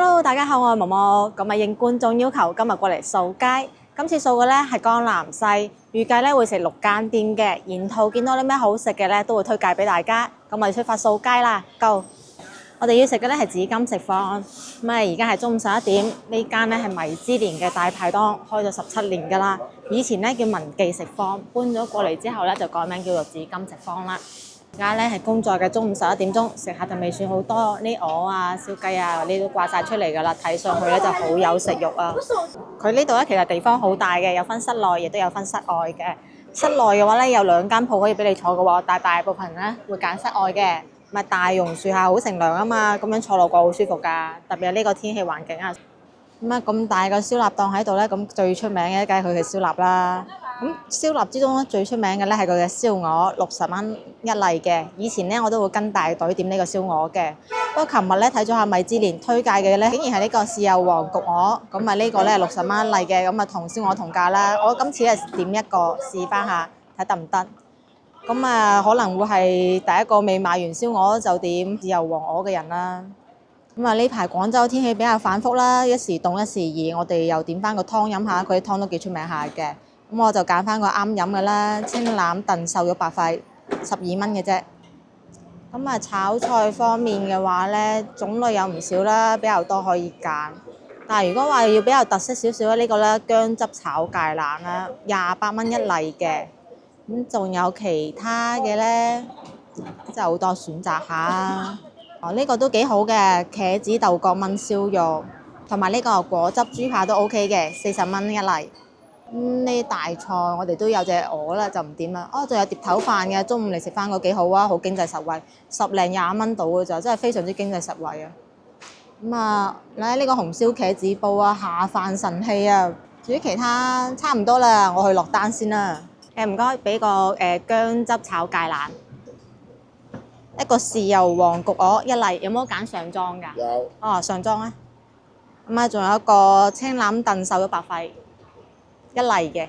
Hello，大家好，我係毛毛。咁應觀眾要求，今日過嚟掃街。今次掃嘅咧係江南西，預計咧會食6間店嘅。沿途見到啲咩好食嘅咧，都會推介俾大家。咁我哋出發掃街啦，Go！我哋要食嘅咧係紫金食坊。咁而家係中午11點，呢間咧係米芝蓮嘅大排檔，開咗17年㗎啦。以前咧叫文記食坊，搬咗過嚟之後咧就改名叫做紫金食坊啦。而家咧係工作嘅中午11點鐘，食客就未算好多，呢鵝啊、燒雞啊嗰啲都掛晒出嚟㗎啦，睇上去咧就好有食慾啊！佢呢度咧其實地方好大嘅，有分室內亦都有分室外嘅。室內嘅話咧有2間鋪可以俾你坐嘅喎，但係大部分人咧會揀室外嘅。咪大榕樹下好乘涼啊嘛，咁樣坐落過好舒服㗎，特別係呢個天氣環境啊。咁大個燒臘檔喺度咧，咁最出名嘅梗係佢嘅燒臘啦。咁燒臘之中咧最出名嘅咧係佢嘅燒鵝，60蚊一例嘅。以前咧我都會跟大隊點呢個燒鵝嘅。不過琴日咧睇咗下米芝蓮推介嘅咧，竟然係呢個豉油皇焗鵝，咁呢個咧60蚊一例嘅，咁同燒鵝同價啦。我今次係點一個試翻下，睇得唔得？咁可能會係第一個未買完燒鵝就點豉油皇鵝嘅人啦。呢排廣州天氣比較反覆啦，一時凍一時熱，我哋又點翻個湯飲下，佢啲湯都幾出名下嘅。咁我就揀翻個啱飲嘅啦，清腩燉瘦肉白肺，12蚊嘅啫。炒菜方面嘅話咧，種類有唔少啦，比較多可以揀。但係如果話要比較特色少少咧，呢個咧薑汁炒芥蘭啦，28蚊一例嘅。仲有其他嘅咧，真係好多選擇下。呢個都幾好嘅，茄子豆角炆燒肉，同埋呢個果汁豬扒都 OK 嘅，40蚊一例。呢大菜我哋都有隻鵝啦，就唔點啦。仲有碟頭飯嘅，中午嚟食翻個幾好啊，好經濟實惠，10零20蚊到嘅咋，真係非常之經濟實惠啊。呢個紅燒茄子煲啊，下飯神器啊。至於其他差唔多啦，我去落單先啦。唔該，俾個薑汁炒芥蘭，一個豉油皇焗鵝一例，有冇揀上裝㗎？有。上裝啊。仲有一個清腩燉瘦肉白肺一例嘅。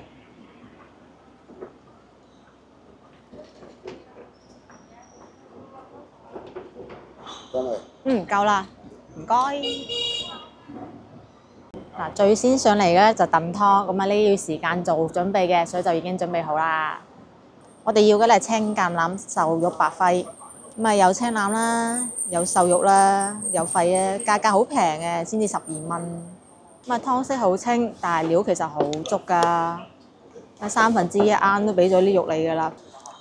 夠啦，唔該。最先上嚟嘅就燉湯，呢要時間做準備嘅，所以就已經準備好啦。我哋要嘅咧係清橄欖瘦肉白肺，有清腩啦，有瘦肉啦，有肺啊，價格好平嘅，先至12蚊。湯色好清，但係料其實好足㗎，1/3罌都俾咗啲肉你㗎啦，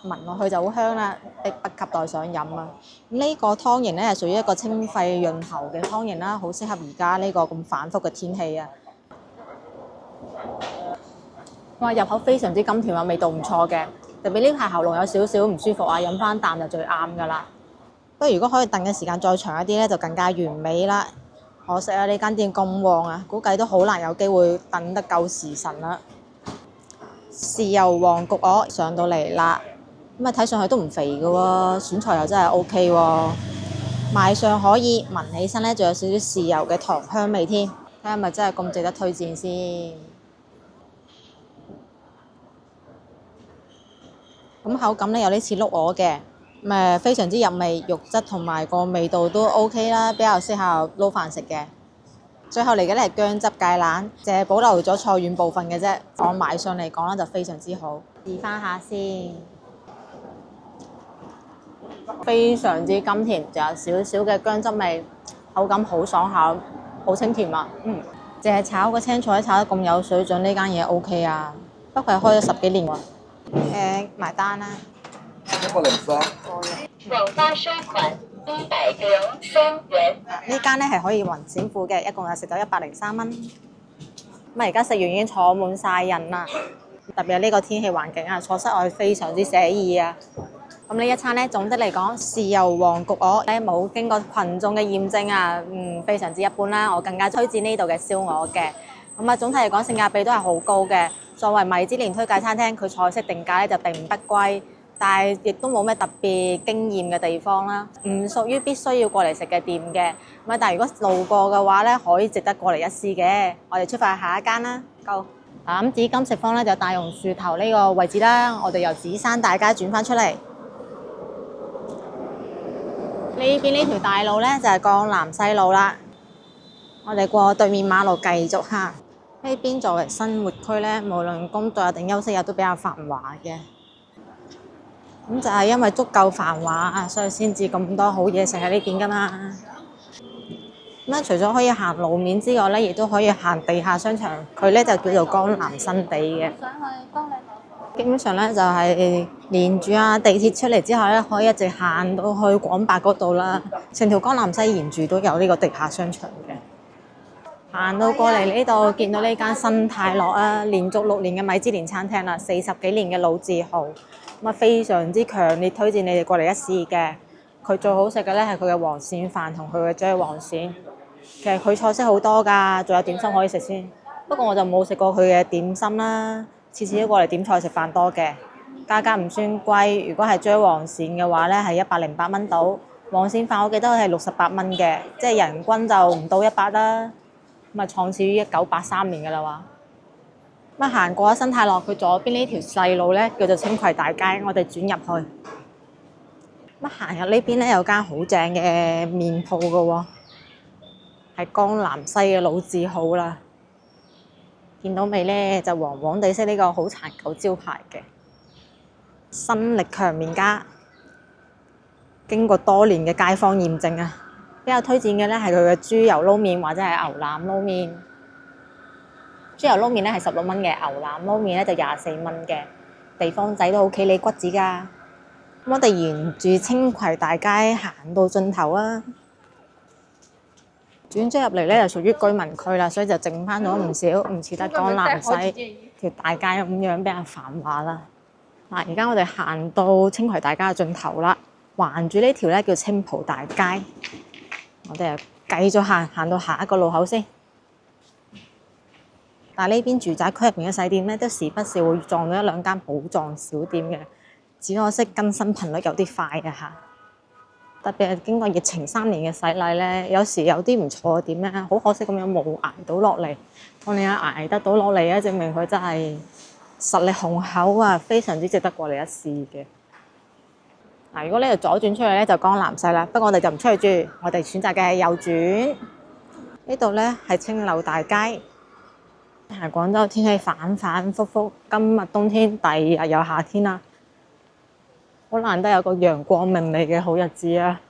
聞落去就好香啦，迫不及待想飲啊！呢個湯型咧係屬於一個清肺潤喉嘅湯型啦，好適合而家呢個咁反覆嘅天氣啊！入口非常之甘甜啊，味道唔錯嘅，特別呢排喉嚨有少少唔舒服啊，飲翻啖就最啱㗎啦。不過如果可以燉嘅時間再長一啲咧，就更加完美啦。可惜啊，呢間店咁旺啊，估計都好難有機會燉得夠時辰啦。豉油皇焗鵝上到嚟啦，睇上去都唔肥嘅喎，選材又真係 OK 喎，賣相可以，聞起身咧仲有少少豉油嘅糖香味添，睇下咪真係咁值得推薦先。口感咧有啲似碌鵝嘅，非常之入味，肉質同埋個味道都 OK 啦，比較適合撈飯食嘅。最後嚟嘅咧係薑汁芥蘭，淨係保留咗菜遠部分嘅啫。我賣相嚟講咧就非常之好，試翻下先。非常之甘甜，仲有少少嘅薑汁味，口感好爽口，好清甜啊！淨係炒個青菜炒得咁有水準，呢間嘢 OK 啊。不過係開咗10幾年喎。埋單啦。103。首發稅款103元。呢間咧係可以還錢付嘅，一共就食咗103蚊。而家食完已經坐滿晒人啦，特別係呢個天氣環境啊，坐室外非常之寫意啊。呢一餐咧總的嚟講，豉油皇焗鵝咧冇經過群眾嘅驗證啊，非常之一般啦。我更加推薦呢度嘅燒鵝嘅。總體嚟講性價比都係好高嘅。作為米芝蓮推介餐廳，佢菜式定價咧就並不貴，但係亦都冇咩特別驚豔嘅地方啦，唔屬於必須要過嚟食嘅店嘅。但係如果路過嘅話咧，可以值得過嚟一試嘅。我哋出發去下一間啦，Go！紫金食坊咧就大榕樹頭呢個位置啦，我哋由紫山大街轉翻出嚟。呢邊呢條大路咧就係江南西路啦。我哋過對面馬路繼續行。呢邊作為生活區咧，無論工作日定休息日都比較繁華嘅。咁就係因為足夠繁華啊，所以先至咁多好嘢食喺呢邊噶嘛。咁除咗可以行路面之外咧，亦都可以行地下商場。佢咧就叫做江南新地嘅。基本上咧就係連住地鐵出嚟之後咧，可以一直行到去廣百嗰度啦。成條江南西沿住都有呢個地下商場嘅。行到過嚟呢度，見到呢間新泰樂啊，連續6年嘅米芝蓮餐廳啦，40幾年嘅老字號，咁啊非常之強烈推薦你哋過嚟一試嘅。佢最好食嘅咧係佢嘅黃鱔飯同佢嘅啫黃鱔。其實佢菜式好多㗎，仲有點心可以食先。不過我就冇食過佢嘅點心啦，次次都過嚟點菜食飯多嘅。價格唔算貴，如果係啫黃鱔嘅話咧係108蚊到，黃鱔飯我記得係68蚊嘅，即係人均就唔到100啦。咁啊，創始於1983年㗎啦話。咁啊，行過咗新泰樂，佢左邊呢條細路咧叫做青葵大街，我哋轉入去。咁啊，行入呢邊咧有間好正嘅麵鋪㗎喎，係江南西嘅老字號啦。見到未咧？就黃黃地色呢個好殘舊招牌嘅新力強麵家，經過多年嘅街坊驗證啊！比較推薦嘅咧係佢嘅豬油撈麵或者係牛腩撈麵。豬油撈麵咧係16蚊嘅，牛腩撈麵咧就24蚊嘅。地方仔都好企理骨子㗎。咁我哋沿住青葵大街行到盡頭啊！轉咗入嚟咧就屬於居民區啦，所以就剩翻咗唔少，唔似得江南西條大街咁樣比較繁華啦。嗱，而家我哋行到青葵大街嘅盡頭啦，環住呢條咧叫青浦大街。我哋又繼續行到下一個路口先。但係呢邊住宅區入邊嘅細店咧，都時不時會撞到1兩間寶藏小店嘅，只可惜更新頻率有啲快嘅嚇。特別係經過疫情3年嘅洗禮咧，有時有啲唔錯嘅店咧，好可惜咁樣冇捱到落嚟。當你捱得到落嚟咧，證明佢真係實力雄厚啊，非常之值得過嚟一試嘅。嗱，如果呢度左轉出去咧，就江南西啦。不過我哋就唔出去住，我哋選擇嘅係右轉。呢度咧係青柳大街。係廣州天氣反反覆覆，今日冬天，第2日又夏天啦，好難得有個陽光明媚嘅好日子啊！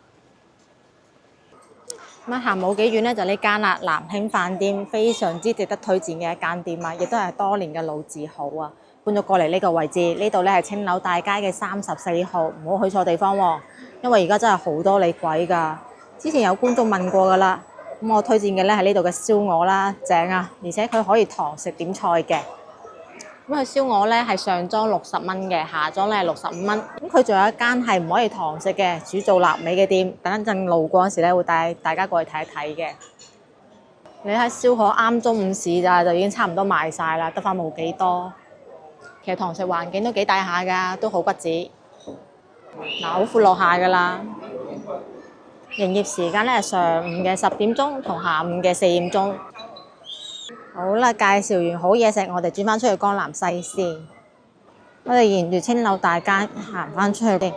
咁行冇幾遠咧，就呢間啦，南興飯店，非常之值得推薦嘅一間店啊，亦都係多年嘅老字號啊。搬咗過嚟呢個位置，呢度咧係青柳大街嘅34號，唔好去錯地方喎，因為而家真係好多厲鬼㗎。之前有觀眾問過㗎啦，咁我推薦嘅咧係呢度嘅燒鵝啦，正啊，而且佢可以堂食點菜嘅。咁佢燒鵝咧係上裝60蚊嘅，下裝咧係65蚊。咁佢仲有一間係唔可以堂食嘅，主做臘味嘅店。等一陣路過嗰時咧，會帶大家過去睇一睇嘅。你喺燒鵝啱中午市咋，就已經差唔多賣晒啦，得翻冇幾多。其實堂食環境都幾大下㗎，都好骨子。嗱，好闊落下㗎啦。營業時間咧係上午嘅10點鐘同下午嘅4點鐘。好啦，介紹完好嘢食，我哋轉翻出去江南西先。我哋沿住青柳大街行翻出去嘅。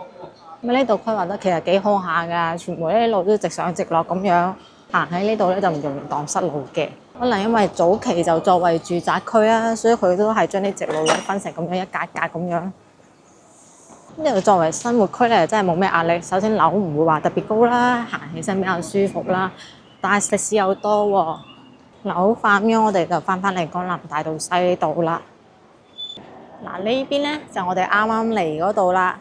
咁呢度規劃得其實幾好下㗎，全部呢路都直上直落咁樣，行喺呢度咧就唔容易蕩失路嘅。可能因為早期就作為住宅區啊，所以佢都係將啲直路分成咁樣一格格咁樣。呢度作為生活區咧，真係冇咩壓力。首先樓唔會話特別高啦，行起身比較舒服啦。但係食肆又多喎。嗱，好快咁樣，我哋就翻返嚟江南大道西呢度啦。嗱，呢邊咧就我哋啱啱嚟嗰度啦，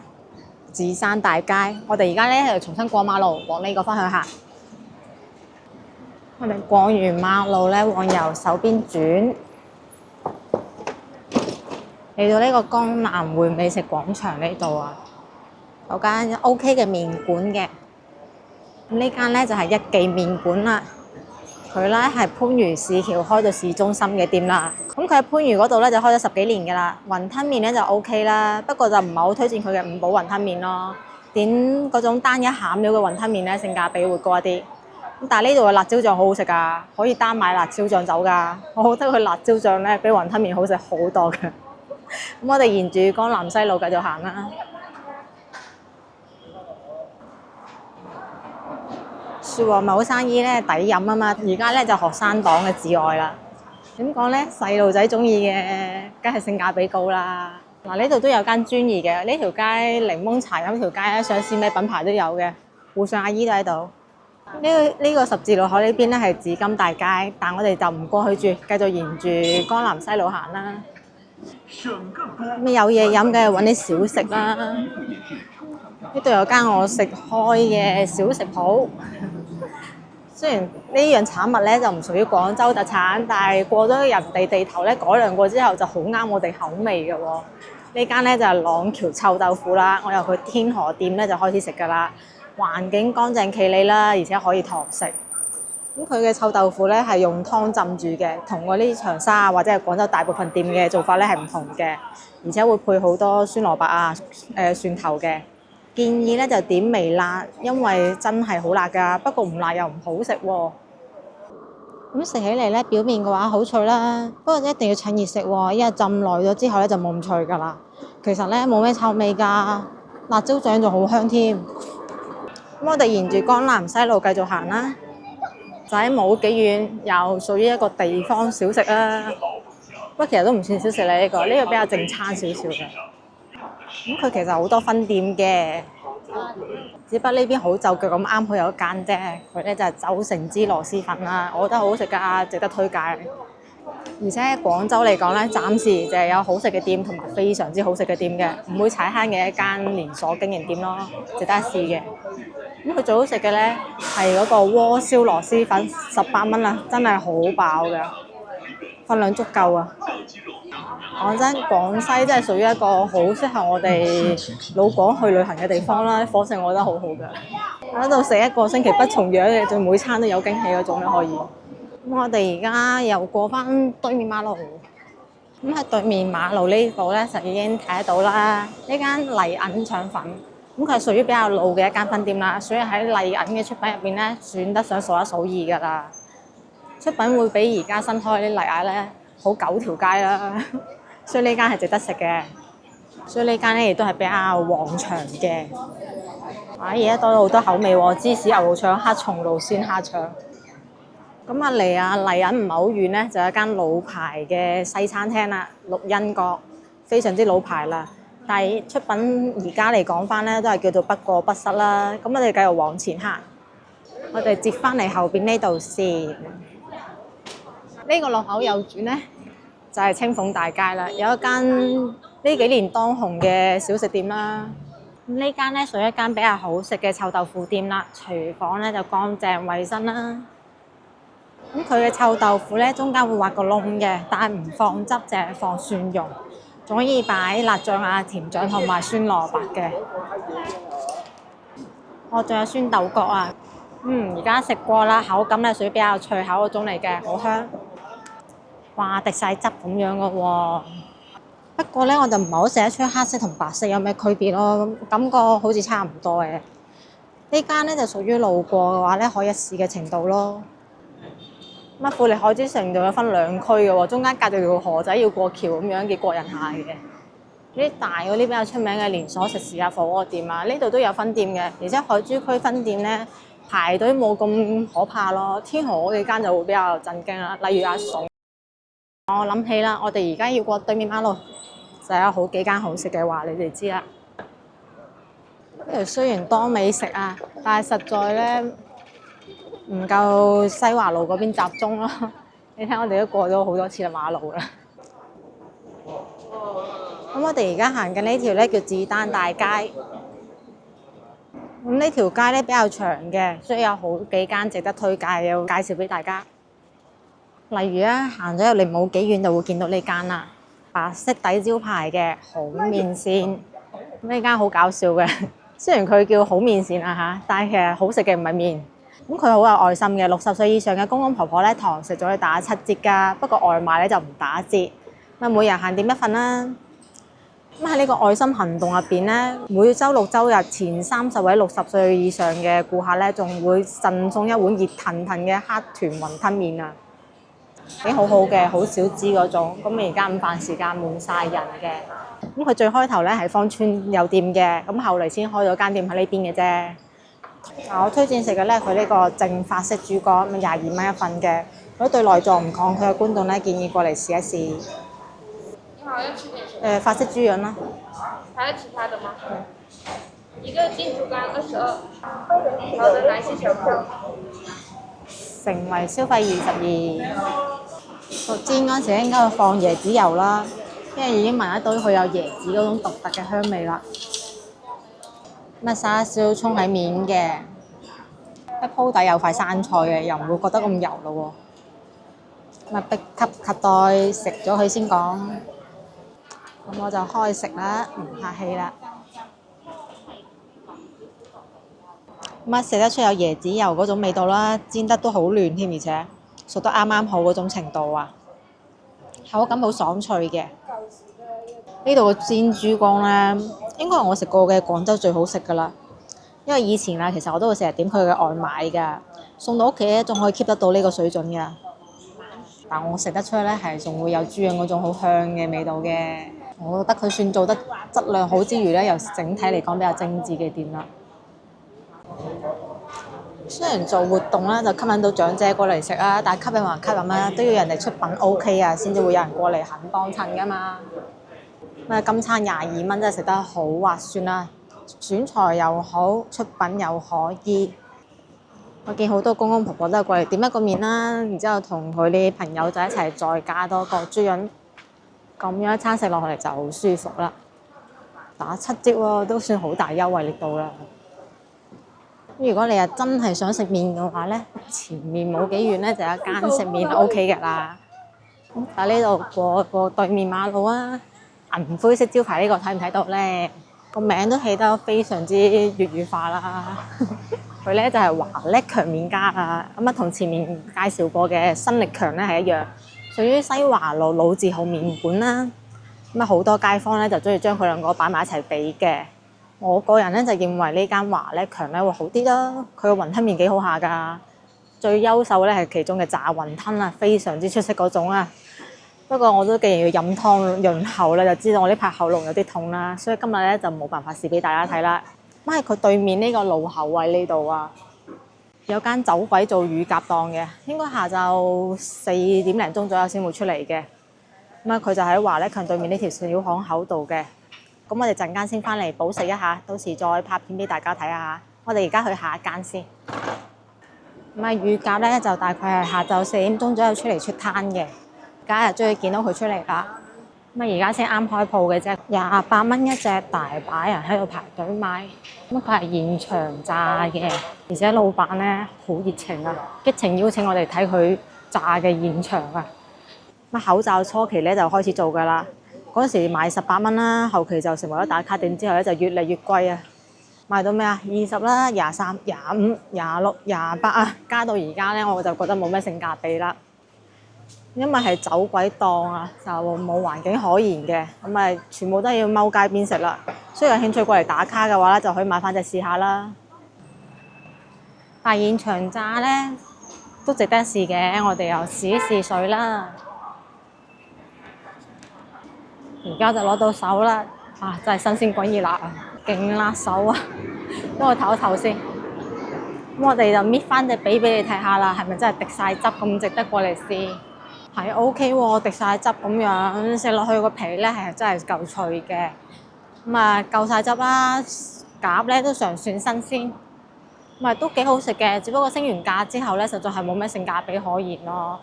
寺山大街。我哋而家咧係重新過馬路，往呢個方向行。我哋過完馬路咧，往右手邊轉，嚟到呢個江南匯美食廣場呢度啊，有間 OK 嘅麵館嘅。呢間咧就係一記麵館啦。佢咧係番禺市橋開到市中心嘅店啦。咁佢喺番禺嗰度咧就開咗10幾年㗎啦。雲吞麵咧就 OK 啦，不過就唔係好推薦佢嘅五寶雲吞麵咯。點嗰種單一餡料嘅雲吞麵咧，性價比會高一啲。咁但係呢度嘅辣椒醬好好食㗎，可以單買辣椒醬走㗎。我覺得佢辣椒醬咧比雲吞麵好食好多㗎。咁我哋沿住江南西路繼續行啦。説話咪好生意咧，抵飲啊嘛。而家咧就學生黨嘅至愛啦。點講咧？細路仔中意嘅，梗係性價比高啦。嗱，呢度都有間專業嘅，呢條街檸檬茶飲條街咧，上市咩品牌都有嘅，互相阿姨都喺度。呢個十字路口呢邊咧係紫金大街，但我哋就唔過去住，繼續沿住江南西路行啦。咁有嘢飲嘅揾啲小食啦。呢度有間我食開嘅小食鋪。雖然呢樣產物咧就唔屬於廣州特產，但係過咗人哋地頭咧改良過之後就好啱我哋口味嘅喎。呢間咧就係廊橋臭豆腐啦，我由佢天河店咧就開始食㗎啦。環境乾淨企理啦，而且可以堂食。咁佢嘅臭豆腐咧係用湯浸住嘅，同嗰啲長沙啊或者係廣州大部分店嘅做法咧係唔同嘅，而且會配好多酸蘿蔔啊、蒜頭嘅。建議咧就點微辣，因為真係好辣㗎，不過唔辣又唔好食喎。咁食起嚟咧，表面嘅話好脆啦，不過一定要趁熱食喎，因為浸耐咗之後咧就冇咁脆㗎啦。其實咧冇咩臭味㗎，辣椒醬仲好香添。咁我哋沿住江南西路繼續行啦，就喺冇幾遠，又屬於一個地方小食啦。不過其實都唔算小食咧，呢個比較正餐少少嘅。咁佢其實好多分店嘅，只不過呢邊好就腳咁啱佢有一間啫。佢咧就係酒成之螺絲粉啦，我覺得好好食㗎，值得推介。而且喺廣州嚟講咧，暫時就係有好食嘅店同埋非常之好食嘅店嘅，唔會踩坑嘅一間連鎖經營店咯，值得一試嘅。咁佢最好食嘅咧係嗰個鍋燒螺絲粉，18蚊啦，真係好飽嘅，分量足夠啊！講真，廣西真係屬於一個好適合我哋老廣去旅行嘅地方啦，伙食我覺得好好嘅，喺度食一個星期不重樣嘅，仲每餐都有驚喜嗰種咧可以。咁我哋而家又過翻對面馬路，咁喺對面馬路呢度咧就已經睇得到啦。呢間麗銀腸粉，咁佢係屬於比較老嘅一間分店啦，所以喺麗銀嘅出品入邊咧，算得上數一數二㗎啦。出品會比而家新開啲麗銀咧好9條街啦，所以呢間係值得食嘅。所以呢間咧亦都係比較旺場嘅。而家多咗好多口味喎，芝士牛肉腸、黑松露鮮蝦腸。咁離麗銀唔係好遠咧，就有一間老牌嘅西餐廳啦，綠茵閣，非常之老牌啦。但係出品而家嚟講翻咧，都係叫做不過不失啦。咁我哋繼續往前行，我哋接翻嚟後邊呢度先。呢個路口右轉咧，就係青鳳大街啦。有一間呢幾年當紅嘅小食店啦。咁呢間咧屬於一間比較好食嘅臭豆腐店啦。廚房咧就乾淨衞生啦。咁佢嘅臭豆腐咧，中間會挖個窿嘅，但係唔放汁，淨係放蒜蓉，仲可以擺辣醬啊、甜醬同埋酸蘿蔔嘅。我仲有酸豆角啊，而家食過啦，口感咧屬於比較脆口嗰種嚟嘅，好香。哇，滴晒汁咁樣嘅喎。不過咧，我就唔係好食得出黑色同白色有咩區別咯，感覺好似差唔多嘅。呢間咧就屬於路過嘅話咧，可以一試嘅程度咯。乜富力海之城仲有分2區嘅喎，中間隔住條河仔要過橋咁樣，幾過癮下嘅。呢啲大嗰啲比較出名嘅連鎖食肆啊、火鍋店啊，呢度都有分店嘅，而且海珠區分店咧排隊冇咁可怕咯。天河嗰幾間就會比較震驚啦，例如阿餸。我諗起啦，我哋而家要過對面馬路，就有好幾間好食嘅話，你哋知啦。呢度雖然多美食啊，但係實在咧唔夠西華路嗰邊集中咯。你睇我哋都過咗好多次馬路啦。咁我哋而家行緊呢條咧叫子丹大街。咁呢條街咧比較長嘅，所以有好幾間值得推介，要介紹俾大家。例如啊，行咗入嚟冇幾遠就會見到呢間啦，白色底招牌嘅好麵線。呢間好搞笑嘅，雖然佢叫好麵線啊嚇，但係其實好食嘅唔係麵。咁佢好有愛心嘅，60歲以上嘅公公婆婆咧，堂食仲可以打7折㗎，不過外賣咧就唔打折。咁每人限點1份啦。咁喺呢個愛心行動入邊咧，每週6週日前30位60歲以上嘅顧客咧，仲會贈送一碗熱騰騰嘅黑豚雲吞麵啊！已經好好嘅，好少支嗰種。咁而家午飯時間滿晒人嘅。咁佢最開頭咧係芳村有店嘅，咁後嚟先開咗間店喺呢邊嘅啫。我推薦食嘅咧，佢呢個正法式豬肝，咁22蚊一份嘅。如果對內臟唔抗拒嘅觀眾咧，建議過嚟試一試。你好，要吃點什麼？法式豬潤啦。還有其他的嗎？一個金豬肝22。好的，來謝謝我。成為消費22。煎嗰陣時應該要放椰子油啦，因為已經聞得到佢有椰子嗰種獨特嘅香味啦。咁啊，撒少少葱喺面嘅，一鋪底有塊生菜嘅，又唔會覺得咁油咯喎。咁啊，逼吸袋食咗佢先講。咁我就開食啦，唔客氣啦。咁啊，食得出有椰子油嗰種味道啦，煎得都好嫩添，而且熟得啱啱好嗰種程度啊，口感好爽脆嘅。呢度嘅煎豬肝咧，應該係我食過嘅廣州最好食噶啦。因為以前啊，其實我都會成日點佢嘅外賣㗎，送到屋企咧仲可以 keep 得到呢個水準㗎。但我食得出咧係仲會有豬潤嗰種好香嘅味道嘅。我覺得佢算做得質量好之餘咧，又整體嚟講比較精緻嘅店啦。雖然做活動咧就吸引到長者過嚟食啊，但係吸引還吸引啦，都要人哋出品 OK 啊，先至會有人過嚟肯幫襯噶嘛。咁啊，今餐22蚊真係食得好划算啦，選材又好，出品又可以。我見好多公公婆婆都係過嚟點一個麵啦，然之後同佢啲朋友仔一齊再加多個豬潤，咁樣一餐食落嚟就好舒服啦。打7折喎，都算好大優惠力度啦。如果你係真係想食麵嘅話咧，前面冇幾遠咧就有一間食麵 OK 嘅啦。喺呢度過對面馬路啊，銀灰色招牌呢個睇唔睇到咧？個名都起得非常之粵語化啦。佢咧就係華叻強麵家啊，咁啊同前面介紹過嘅新力強咧係一樣，屬於西華路老字號麵館啦。咁啊好多街坊咧就中意將佢兩個擺埋一齊比嘅。我個人咧就認為呢間華叻強咧會好啲啦，佢個雲吞麵幾好下㗎，最優秀咧係其中嘅炸雲吞啊，非常之出色嗰種啊。不過我都既然要飲湯潤喉啦，就知道我呢排喉嚨有啲痛啦，所以今日咧就冇辦法試俾大家睇啦。咁喺佢對面呢個路口位呢度啊，有間走鬼做乳鴿檔嘅，應該下晝4點零鐘左右先會出嚟嘅。咁啊，佢就喺華叻強對面呢條小巷口度嘅。咁我哋陣間先翻嚟補食一下，到時再拍片俾大家睇下。我哋而家去下一間先。咁啊，乳鴿咧就大概係下晝4點鐘左右出嚟出攤嘅。而家又終於見到佢出嚟啦。咁啊，而家先啱開鋪嘅啫，28蚊一隻，大把人喺度排隊買。咁佢係現場炸嘅，而且老闆咧好熱情啊，激情邀請我哋睇佢炸嘅現場啊。咁口罩初期咧就開始做㗎啦。嗰時賣18蚊啦，後期就成為咗打卡店之後咧就越嚟越貴啊！賣到咩啊？20啦、23、25、26、28啊，加到而家咧我就覺得冇咩性價比啦。因為係走鬼檔啊，就冇環境可言嘅，咁啊全部都係要踎街邊食啦。所以有興趣過嚟打卡嘅話咧，就可以買翻隻試下啦。但現場炸咧都值得試嘅，我哋又試一試水啦。而家就攞到手啦，啊真係新鮮滾熱辣啊，勁辣手啊！幫我唞一唞先。咁我哋就搣翻隻髀俾你睇下啦，係咪真係滴晒汁咁值得過嚟試？係 OK 喎，滴晒汁咁樣食落去個皮咧係真係夠脆嘅。咁啊夠晒汁啦，鴿咧都尚算新鮮，咁啊都幾好食嘅。只不過升完價之後咧，實在係冇咩性價比可言咯。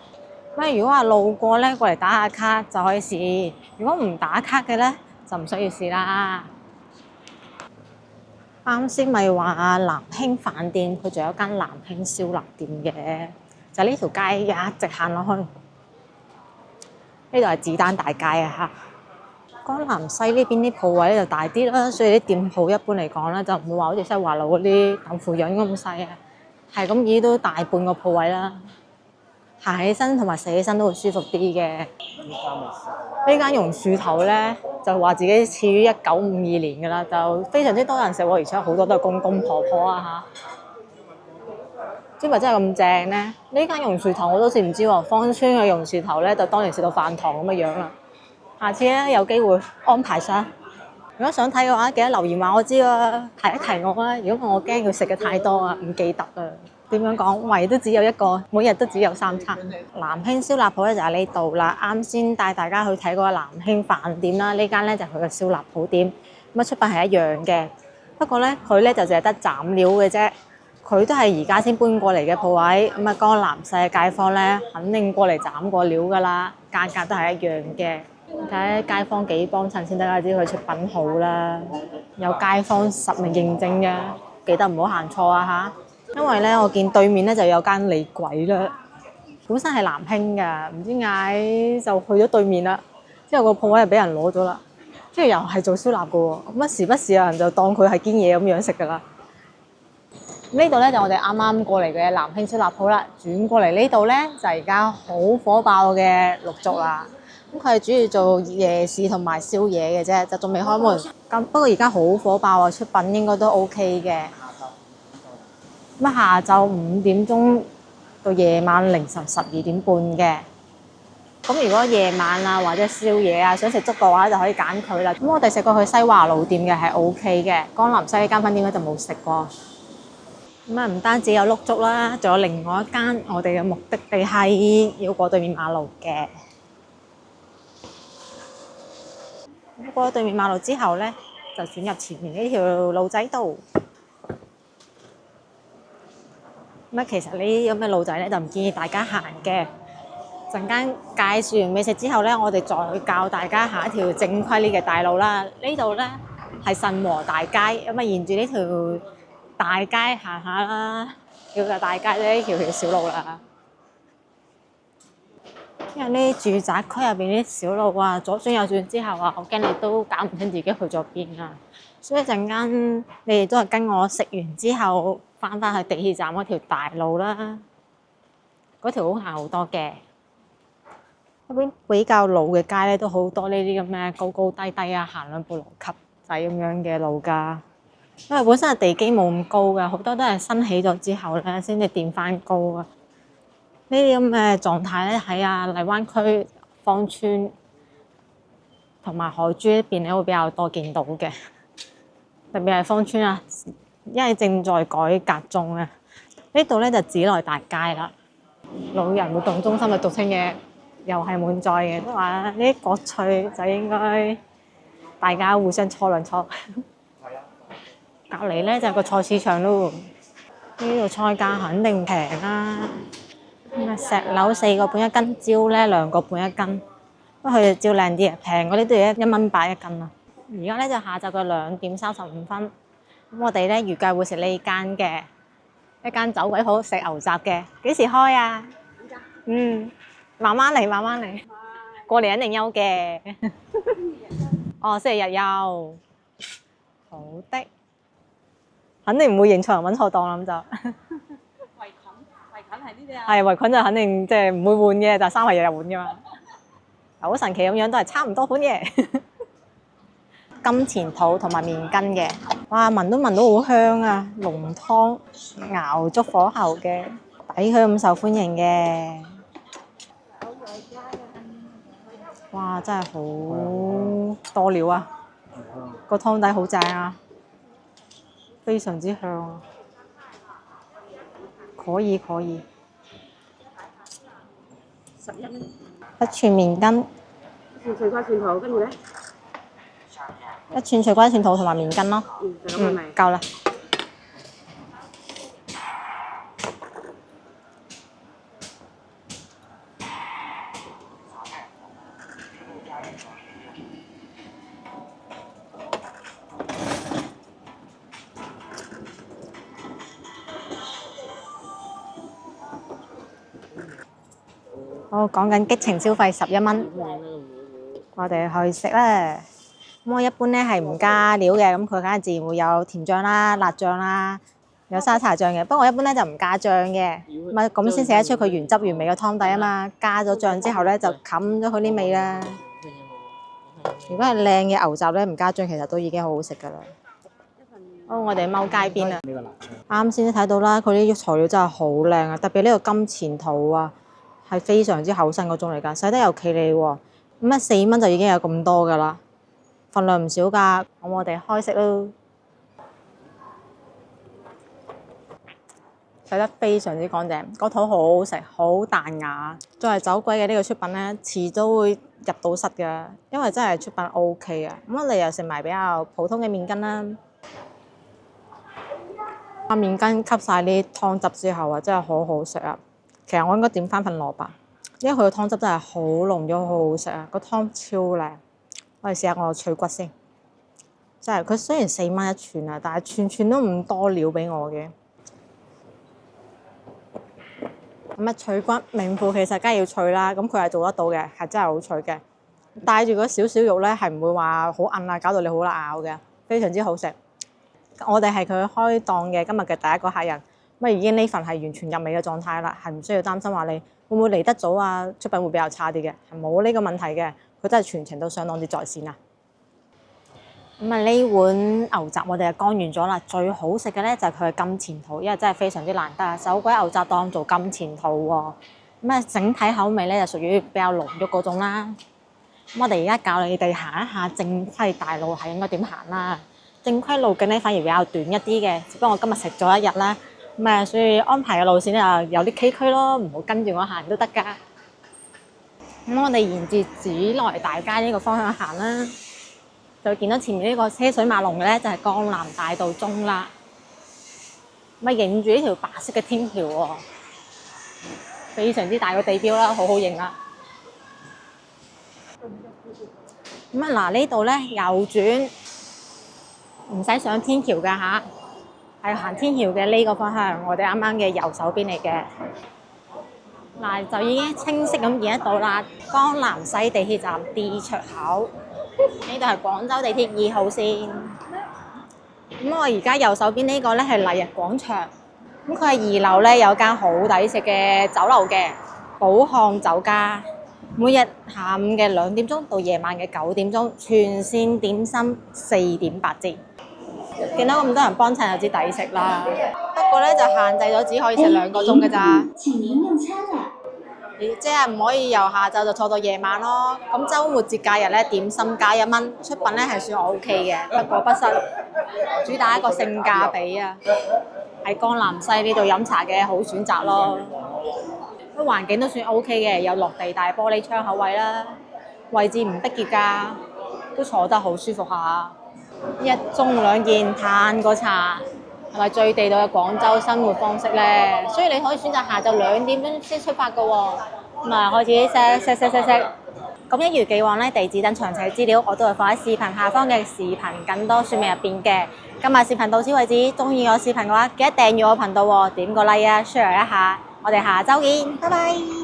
咁如果話路過咧，過嚟打下卡就可以試；如果唔打卡嘅咧，就唔需要試啦。啱先咪話南興飯店，佢仲有間南興燒臘店嘅，就呢條街一直行落去，呢度係子彈大街啊嚇。江南西呢邊啲鋪位咧就大啲啦，所以啲店鋪一般嚟講咧就唔會話好似西華路嗰啲豆腐潤咁細啊，係咁已都大半個鋪位啦。行起身同埋食起身都會舒服啲嘅。呢間榕樹頭咧就話自己始於1952年㗎啦，就非常之多人食喎，而且好多都係公公婆婆啊嚇。知唔知真係咁正咧？呢間榕樹頭我都算唔知喎，芳村嘅榕樹頭咧就當年食到飯堂咁嘅樣啦。下次咧有機會安排上。如果想睇嘅話，記得留言話我知啊，提一提我啊。如果我驚佢食嘅太多啊，唔記得啊。點樣講？胃都只有一個，每日都只有3餐。南興燒臘鋪咧就喺呢度啦。啱先帶大家去睇嗰個南興飯店啦，呢間咧就係佢嘅燒臘鋪店。咁啊出品係一樣嘅，不過咧佢咧就淨係得斬料嘅啫。佢都係而家先搬過嚟嘅鋪位。咁啊江南西嘅街坊咧，肯定過嚟斬過料㗎啦，價格都係一樣嘅。睇下街坊幾幫襯先得啦，知佢出品好啦。有街坊實名認證嘅，記得唔好行錯啊嚇！因為咧，我見對面咧就有間李鬼啦，本身係南興㗎，唔知點解就去咗對面啦。之後個鋪位又俾人攞咗啦，跟住又係做燒臘嘅喎，咁啊時不時有人就當佢係堅嘢咁樣食㗎啦。呢度咧就我哋啱啱過嚟嘅南興燒臘鋪啦，轉過嚟呢度咧就係而家好火爆嘅陸續啦。咁佢係主要做夜市同埋宵夜嘅啫，就仲未開門。咁不過而家好火爆啊，出品應該都 OK 嘅。咁下晝5點鐘到夜晚凌晨12點半嘅。咁如果夜晚啊或者宵夜啊想食粥嘅話，就可以揀佢啦。咁我哋食過佢西華路店嘅係 OK 嘅，江南西呢間分店咧就冇食過。咁啊唔單止有碌粥啦，仲有另外一間我哋嘅目的地係要過對面馬路嘅。過咗對面馬路之後咧，就轉入前面呢條路仔度。咁其實呢啲咁嘅路仔咧，就唔建議大家行嘅。陣間介紹完美食之後咧，我哋再教大家行一條正規呢嘅大路啦。呢度咧係信和大街，咁啊沿住呢條大街行下啦。叫做大街呢條小路啦。因為呢啲住宅區入邊啲小路啊，左轉右轉之後啊，我驚你都搞唔清自己去咗邊啊。所以陣間你哋都係跟我食完之後，翻去地鐵站嗰條大路啦。嗰條好行好多嘅。一邊比較老嘅街咧，都好多呢啲咁嘅高高低低啊，行兩步樓級仔咁樣嘅路㗎。因為本身係地基冇咁高㗎，好多都係新起咗之後咧先至墊翻高啊。呢啲咁嘅狀態咧，喺荔灣區芳村同埋海珠呢邊咧會比較多見到嘅，特別係芳村啊，因為正在改革中啊。呢度咧就紫來大街啦，老人活動中心嘅俗稱嘅，又係滿載嘅，都話呢啲國粹就應該大家互相搓兩搓。隔離咧就係個菜市場咯，呢度菜價肯定平啦。石榴4個半一斤，蕉咧2個半一斤，不過佢蕉靚啲啊，平嗰啲都要1蚊8一斤啊。而家咧就下晝嘅2點35分，咁我哋咧預計會食呢間嘅一間走鬼鋪食牛雜嘅，幾時開啊？慢慢嚟，慢慢嚟，過年一定休嘅。哦，星期日休，好的，肯定唔會認錯人揾錯檔啦咁就。係圍裙就肯定即係唔會換嘅，但係衫係日日換㗎嘛。好神奇咁樣，都係差唔多款嘅。金錢肚同埋麵筋嘅，哇聞都聞到好香啊！濃湯熬足火候嘅，抵佢咁受歡迎嘅。哇！真係好多料啊！個湯底好正啊，非常之香啊！可以可以。11蚊。一串麵筋。一串脆瓜蒜頭，跟住咧？一串脆瓜蒜頭同埋麵筋咯。就咁係咪？夠啦。我講緊激情消費11蚊，我哋去食啦。咁我一般咧係唔加料嘅，咁佢梗係自然會有甜醬啦、辣醬啦，有沙茶醬嘅。不過我一般咧就唔加醬嘅，咪咁先食得出佢原汁原味嘅湯底啊嘛。加咗醬之後咧就冚咗佢啲味啦。如果係靚嘅牛雜咧，唔加醬其實都已經好好食噶啦。好，我哋踎街邊啊。啱先都睇到啦，佢啲材料真係好靚啊，特別呢個金錢肚啊。係非常之厚身嗰種嚟㗎，洗得又企理喎。咁4蚊就已經有咁多㗎啦。份量唔少㗎。咁我哋開食咯。洗得非常之乾淨，個肚好好食，好彈牙。作為走鬼嘅呢個出品咧，遲早會入到室嘅，因為真係出品 OK 啊。咁我哋又食埋比較普通嘅麵筋啦。麵筋吸晒啲湯汁之後啊，真係好好食啊！其實我應該點翻份蘿蔔，因為佢個湯汁真係好濃咗，好好食啊！個湯超靚。我哋試下個脆骨先，真係佢雖然4蚊一串啊，但係串串都唔多料俾我嘅。咁啊，脆骨名副其實，梗係要脆啦。咁佢係做得到嘅，係真係好脆嘅。帶住嗰少少肉咧，係唔會話好韌啊，搞到你好難咬嘅，非常之好食。我哋係佢開檔嘅今日嘅第一個客人，咁已經呢份係完全入味嘅狀態啦，係唔需要擔心話你會唔會嚟得早啊，出品會比較差啲嘅，係冇呢個問題嘅。佢真係全程都相當之在線啊！咁啊，呢碗牛雜我哋就乾完咗啦。最好食嘅咧就係佢嘅金錢肚，因為真係非常之難得啊！走鬼牛雜檔做金錢肚喎。咁啊，整體口味咧就屬於比較濃郁嗰種啦。咁我哋而家教你哋行一下正規大路係應該點行啦。正規路徑咧反而比較短一啲嘅，只不過我今日食咗一日啦，咁啊，所以安排嘅路線咧有啲崎嶇咯，唔好跟住我行都得㗎。咁我哋沿住紫來大街呢個方向行啦，就見到前面呢個車水馬龍嘅咧就係江南大道中啦。咁啊，迎住呢條白色嘅天橋喎，非常之大個地標啦，好好認啦。咁啊，嗱呢度咧右轉。唔使上天橋㗎吓，係行天橋嘅呢個方向，我哋啱啱嘅右手邊嚟嘅。嗱，就已經清晰咁見得到啦，江南西地鐵站 D 出口，呢度係廣州地鐵2號線。咁我而家右手邊呢個咧係麗日廣場，咁佢係2樓咧有間好抵食嘅酒樓嘅寶漢酒家。每日下午嘅2點鐘到夜晚嘅9點鐘，全線點心4點8折。見到咁多人幫襯，有啲抵食啦。不過咧就限制咗，只可以食2個鐘嘅咋。請您用餐啦。即係唔可以由下晝就坐到夜晚咯。咁週末節假日咧，點心加1蚊，出品咧係算 OK 嘅，不過不失，主打一個性價比啊。喺江南西呢度飲茶嘅好選擇咯。個環境都算 OK 嘅，有落地大玻璃窗口位啦，位置唔逼仄㗎，都坐得好舒服下。1盅2件嘆個茶，係咪最地道嘅廣州生活方式咧？所以你可以選擇下晝2點鐘先出發㗎喎。咁啊，開始食。咁一如既往咧，地址等詳細資料我都會放喺視頻下方嘅視頻更多說明入邊嘅。今日視頻到此為止，中意我視頻嘅話，記得訂閱我頻道喎，點個 like 啊 ，share 一下。我哋下週見，拜拜。